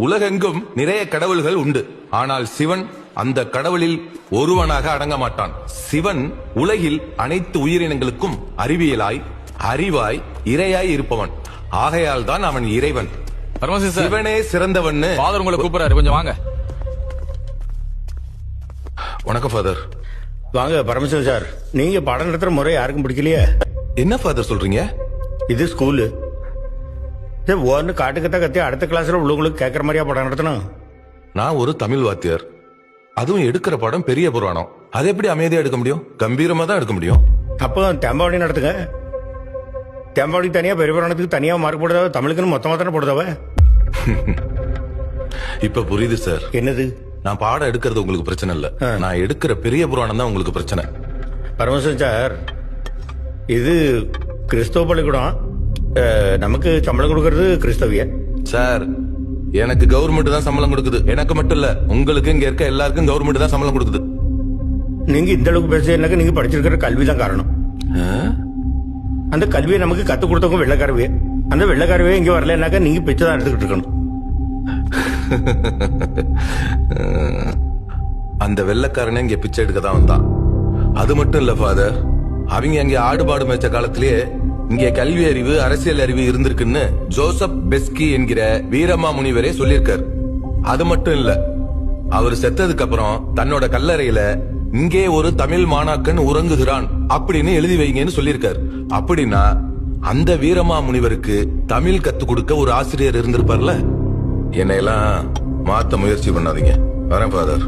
உலகெங்கும் நிறைய கடவுள்கள் உண்டு. ஆனால் சிவன் அந்த கடவுளில் ஒருவனாக அடங்க மாட்டான். சிவன் உலகில் அனைத்து உயிரினங்களுக்கும் அறிவியலாய், அறிவாய், இறையாய் இருப்பவன். ஆகையால் தான் அவன் இறைவன். சிவனே சிறந்தவன். ஃபாதர் உங்களை கூப்பிடுறாரு, கொஞ்சம் வாங்க. வணக்கம் ஃபாதர். வாங்க பரமசிவன் சார். நீங்க பாடம் நடத்துற முறை யாருக்கும் பிடிக்கலையே. என்ன ஃபாதர் சொல்றீங்க? இது ஸ்கூலு. ஒன்னு காட்டுக்கத்தான் கத்தி அடுத்த கிளாஸ்ல உள்ளவங்களுக்கு கேட்கற மாதிரியா பாடம் நடத்தணும்? நான் ஒரு தமிழ் வாத்தியார். அதுவும் எடுக்கிற பாடம் பெரிய புராணம். அதை எப்படி அமைதியா எடுக்க முடியும்? கம்பீரமா தான் எடுக்க முடியும். அப்போ தெம்பாவளி நடத்துங்க. தெம்பாவளி தனியா, பெரிய புராணத்துக்கு தனியா மார்க் போடுதாவ, தமிழுக்குன்னு மொத்தமா தானே போடுதாவ. இப்ப புரியுது சார். என்னது? நான் பாடம் எடுக்கிறது உங்களுக்கு பிரச்சனை இல்ல, நான் எடுக்கிற பெரிய புராணம் தான் உங்களுக்கு பிரச்சனை. பரமசிவன் சார், இது கிறிஸ்தவ பள்ளிக்கூடம். நமக்கு சம்பளம் கொடுக்கறது கிறிஸ்தவிய. சார், எனக்கு கவர்மெண்ட் தான் சம்பளம் கொடுக்குது. எனக்கு மட்டும் இல்ல, உங்களுக்கு இங்க இருக்க எல்லாருக்கும் கவர்மெண்ட் தான் சம்பளம் கொடுக்குது. நீங்க இந்த அளவுக்கு பேசுறதுனாக்க நீங்க படிச்சிருக்கிற கல்வி தான் காரணம். அந்த கல்வியை நமக்கு கத்து கொடுத்தவங்க வெள்ளக்காரவே. அந்த வெள்ளக்காரவே இங்க வரலனாக்கா நீங்க பிச்சை தான் எடுத்துக்கிட்டு இருக்கணும். அந்த வெள்ளக்காரனே இங்க பிச்சை எடுக்க தான் வந்தான். அது மட்டும் இல்ல ஃபாதர், அவங்க அங்க ஆடுபாடு மேய்ச்ச காலத்திலேயே இங்க கல்வி அறிவு, அரசியல் அறிவு இருந்திருக்குன்னு ஜோசப் பெஸ்கி என்கிற வீரமா முனிவரே சொல்லியிருக்காரு. அது மட்டும் இல்ல, அவர் செத்ததுக்கு அப்புறம் தன்னோட கல்லறையில இங்கே ஒரு தமிழ் மாணாக்கன் உறங்குகிறான் அப்படின்னு எழுதி வைங்கன்னு சொல்லியிருக்காரு. அப்படின்னா அந்த வீரமா முனிவருக்கு தமிழ் கத்து கொடுக்க ஒரு ஆசிரியர் இருந்திருப்பார்ல. என்னையெல்லாம் மாத்த முயற்சி பண்ணாதீங்க. வரேன் ஃபாதர்.